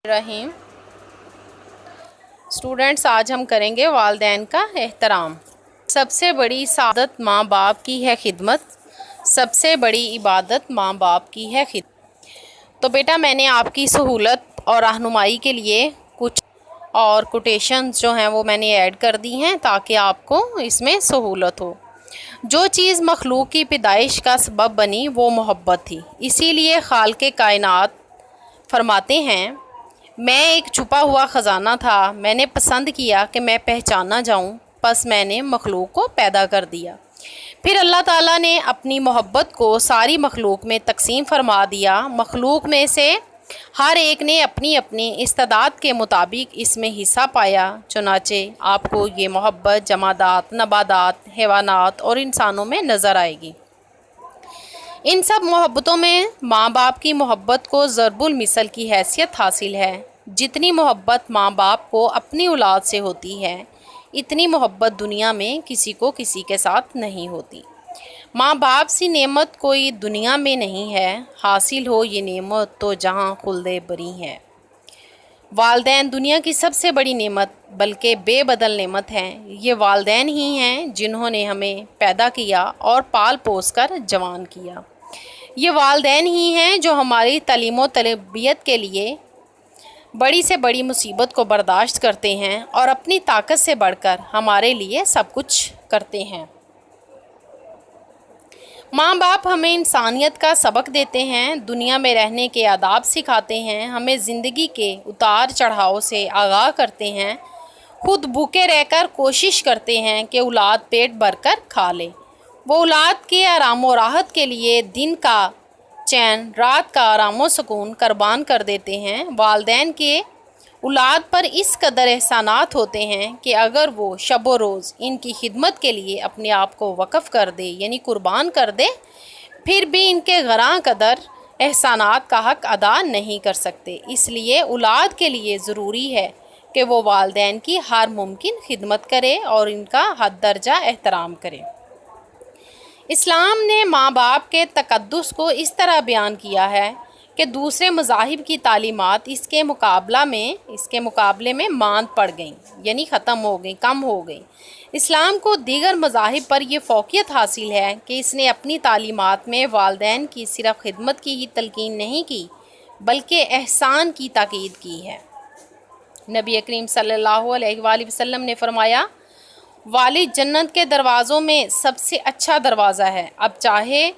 रहीम students, आज हम करेंगे वालिदैन का एहतराम। सबसे बड़ी सादत माँ बाप की है खिदमत, सबसे बड़ी इबादत माँ बाप की है खिदमत। तो बेटा, मैंने आपकी सहूलत और रहनुमाई के लिए कुछ और कोटेशंस जो हैं वो मैंने ऐड कर दी हैं ताकि आपको इसमें सहूलत हो। जो चीज़ मखलूक की पैदाइश का सबब बनी वो मोहब्बत थी, इसीलिए खालिक़ कायनात फरमाते हैं, मैं एक छुपा हुआ ख़जाना था, मैंने पसंद किया कि मैं पहचाना जाऊं, बस मैंने मखलूक को पैदा कर दिया। फिर अल्लाह ताला ने अपनी मोहब्बत को सारी मखलूक में तकसीम फरमा दिया। मखलूक में से हर एक ने अपनी अपनी इस्तेदाद के मुताबिक इसमें हिस्सा पाया। चुनाचे आपको ये मोहब्बत जमादात, नबादात, हैवानात और इंसानों में नज़र आएगी। इन सब मोहब्बतों में माँ बाप की मोहब्बत को ज़रबुल मिसल की हैसियत हासिल है। जितनी मोहब्बत माँ बाप को अपनी औलाद से होती है, इतनी मोहब्बत दुनिया में किसी को किसी के साथ नहीं होती। माँ बाप सी नेमत कोई दुनिया में नहीं है, हासिल हो ये नेमत तो जहाँ खुल्दे बरी है। वालिदैन दुनिया की सबसे बड़ी नेमत बल्कि बेबदल नेमत हैं। ये वालिदैन ही हैं जिन्होंने हमें पैदा किया और पाल पोस कर जवान किया। ये वालिदैन ही हैं जो हमारी तालीम व तरबियत के लिए बड़ी से बड़ी मुसीबत को बर्दाश्त करते हैं और अपनी ताकत से बढ़कर हमारे लिए सब कुछ करते हैं। माँ बाप हमें इंसानियत का सबक देते हैं, दुनिया में रहने के आदाब सिखाते हैं, हमें ज़िंदगी के उतार चढ़ाव से आगाह करते हैं, खुद भूखे रहकर कोशिश करते हैं कि औलाद पेट भरकर खा ले। वो औलाद के आराम व राहत के लिए दिन का चैन, रात का आराम व सुकून कुर्बान कर देते हैं। वालिदैन के औलाद पर इस कदर एहसानात होते हैं कि अगर वो शब व रोज़ इनकी खिदमत के लिए अपने आप को वक़फ़ कर दे, यानी कुर्बान कर दे, फिर भी इनके गरां कदर एहसानात का हक़ अदा नहीं कर सकते। इसलिए औलाद के लिए ज़रूरी है कि वो वालिदैन की हर मुमकिन खिदमत करे और इनका हद दर्जा एहतराम करे। इस्लाम ने माँ बाप के तक़द्दुस को इस तरह बयान किया है कि दूसरे मज़ाहिब की तालीमात इसके मुकाबले में मांद पड़ गईं, यानी ख़त्म हो गई, कम हो गई। इस्लाम को दीगर मज़ाहिब पर यह फ़ौक़ियत हासिल है कि इसने अपनी तालीमात में वालिदैन की सिर्फ़ खिदमत की ही तलकीन नहीं की बल्कि एहसान की ताकीद की है। नबी करीम सल्लल्लाहु अलैहि वसल्लम ने फरमाया, वालिद जन्नत के दरवाज़ों में सबसे अच्छा दरवाज़ा है। अब चाहे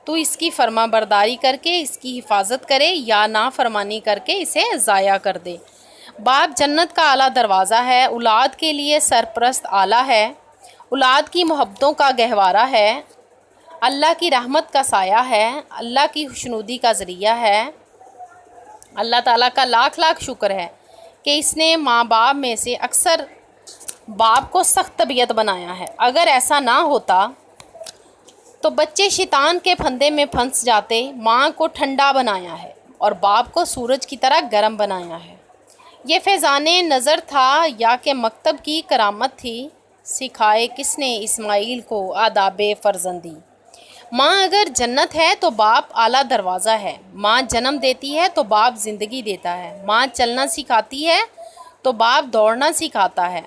तो इसकी फरमा बरदारी करके इसकी हिफाजत करे या ना फरमानी करके इसे ज़ाया कर दे। बाप जन्नत का आला दरवाज़ा है, औलाद के लिए सरपरस्त आला है, औलाद की मोहब्बतों का गहवारा है, अल्लाह की रहमत का साया है, अल्लाह की खुशनुदी का ज़रिया है। अल्लाह ताला का लाख लाख शुक्र है कि इसने माँ बाप में से अक्सर बाप को सख्त तबीयत बनाया है। अगर ऐसा ना होता तो बच्चे शैतान के फंदे में फंस जाते। माँ को ठंडा बनाया है और बाप को सूरज की तरह गर्म बनाया है। ये फैज़ाने नज़र था या कि मकतब की करामत थी, सिखाए किसने इस्माइल को आदाबे फ़र्जंदी। माँ अगर जन्नत है तो बाप आला दरवाज़ा है। माँ जन्म देती है तो बाप ज़िंदगी देता है। माँ चलना सिखाती है तो बाप दौड़ना सिखाता है।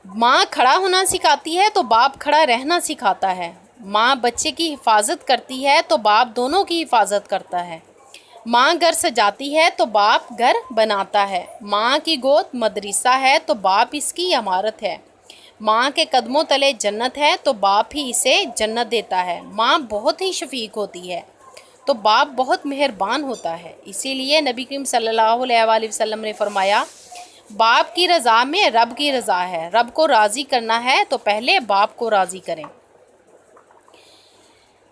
माँ खड़ा होना सिखाती है तो बाप खड़ा रहना सिखाता है। माँ बच्चे की हिफाजत करती है तो बाप दोनों की हिफाजत करता है। माँ घर सजाती है तो बाप घर बनाता है। माँ की गोद मदरसा है तो बाप इसकी इमारत है। माँ के कदमों तले जन्नत है तो बाप ही इसे जन्नत देता है। माँ बहुत ही शफीक होती है तो बाप बहुत मेहरबान होता है। इसीलिए नबी करीम सल्लल्लाहु अलैहि वसल्लम ने फरमाया, बाप की रज़ा में रब की रज़ा है। रब को राज़ी करना है तो पहले बाप को राज़ी करें।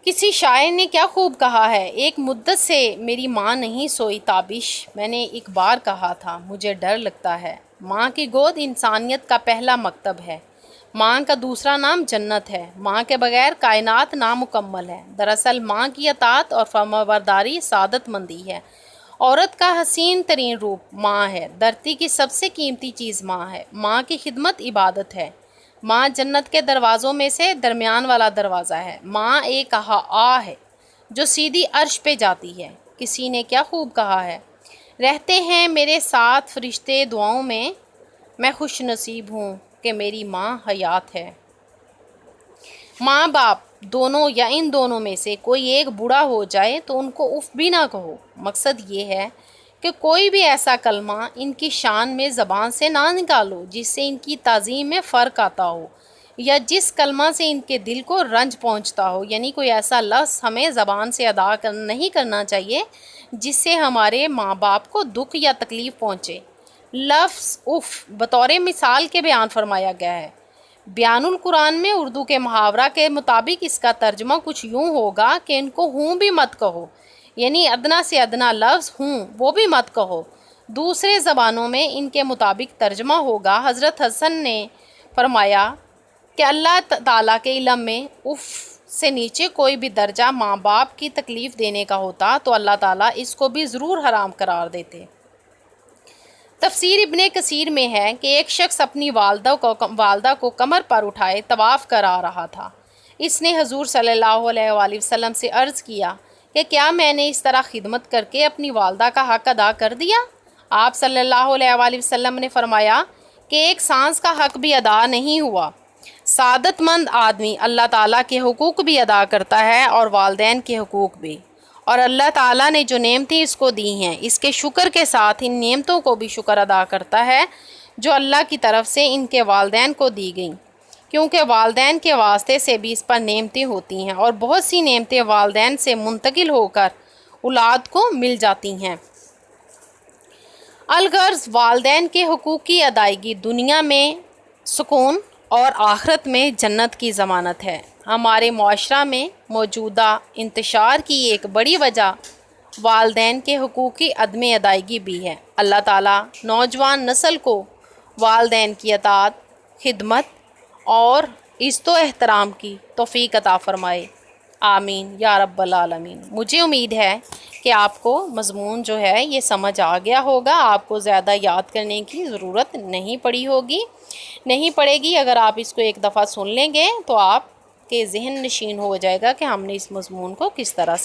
किसी शायर ने क्या खूब कहा है, एक मुद्दत से मेरी माँ नहीं सोई ताबिश, मैंने एक बार कहा था मुझे डर लगता है। माँ की गोद इंसानियत का पहला मकतब है। माँ का दूसरा नाम जन्नत है। माँ के बगैर कायनात नामुकम्मल है। दरअसल माँ की अताअत और फरमाबरदारी सादत मंदी है। औरत का हसीन तरीन रूप माँ है। धरती की सबसे कीमती चीज़ माँ है। माँ की खिदमत इबादत है। माँ जन्नत के दरवाज़ों में से दरमियान वाला दरवाज़ा है। माँ एक आ है जो सीधी अर्श पे जाती है। किसी ने क्या खूब कहा है, رہتے ہیں میرے ساتھ فرشتے دعاؤں میں خوش نصیب ہوں کہ میری ماں حیات ہے۔ ماں باپ دونوں یا ان دونوں میں سے کوئی ایک بوڑھا ہو جائے تو ان کو اف بھی نہ کہو۔ مقصد یہ ہے کہ کوئی بھی ایسا کلمہ ان کی شان میں زبان سے نہ نکالو جس سے ان کی تعظیم میں فرق آتا ہو یا جس کلمہ سے ان کے دل کو رنج پہنچتا ہو، یعنی کوئی ایسا لفظ ہمیں زبان سے ادا نہیں کرنا چاہیے جس سے ہمارے ماں باپ کو دکھ یا تکلیف پہنچے۔ لفظ اف بطور مثال کے بیان فرمایا گیا ہے۔ بیان القرآن میں اردو کے محاورہ کے مطابق اس کا ترجمہ کچھ یوں ہوگا کہ ان کو ہوں بھی مت کہو، یعنی ادنا سے ادنا لفظ ہوں وہ بھی مت کہو۔ دوسرے زبانوں میں ان کے مطابق ترجمہ ہوگا، حضرت حسن نے فرمایا کہ اللہ تعالیٰ کے علم میں اف سے نیچے کوئی بھی درجہ ماں باپ کی تکلیف دینے کا ہوتا تو اللہ تعالیٰ اس کو بھی ضرور حرام قرار دیتے۔ تفسیر ابن کثیر میں ہے کہ ایک شخص اپنی والدہ کو کمر پر اٹھائے طواف کرا رہا تھا۔ اس نے حضور صلی اللہ علیہ وآلہ وسلم سے عرض کیا کہ کیا میں نے اس طرح خدمت کر کے اپنی والدہ کا حق ادا کر دیا؟ آپ صلی اللہ علیہ وآلہ وسلم نے فرمایا کہ ایک سانس کا حق بھی ادا نہیں ہوا۔ سعادت مند آدمی اللہ تعالیٰ کے حقوق بھی ادا کرتا ہے اور والدین کے حقوق بھی، اور اللہ تعالیٰ نے جو نعمتیں اس کو دی ہیں اس کے شکر کے ساتھ ان نعمتوں کو بھی شکر ادا کرتا ہے جو اللہ کی طرف سے ان کے والدین کو دی گئیں، کیونکہ والدین کے واسطے سے بھی اس پر نعمتیں ہوتی ہیں اور بہت سی نعمتیں والدین سے منتقل ہو کر اولاد کو مل جاتی ہیں۔ الغرض والدین کے حقوق کی ادائیگی دنیا میں سکون اور آخرت میں جنت کی ضمانت ہے۔ ہمارے معاشرہ میں موجودہ انتشار کی ایک بڑی وجہ والدین کے حقوق کی عدم ادائیگی بھی ہے۔ اللہ تعالیٰ نوجوان نسل کو والدین کی اطاعت، خدمت اور عزت و احترام کی توفیق عطا فرمائے، آمین یا رب العالمین۔ مجھے امید ہے کہ آپ کو مضمون جو ہے یہ سمجھ آ گیا ہوگا، آپ کو زیادہ یاد کرنے کی ضرورت نہیں پڑے گی۔ اگر آپ اس کو ایک دفعہ سن لیں گے تو آپ کے ذہن نشین ہو جائے گا کہ ہم نے اس مضمون کو کس طرح سے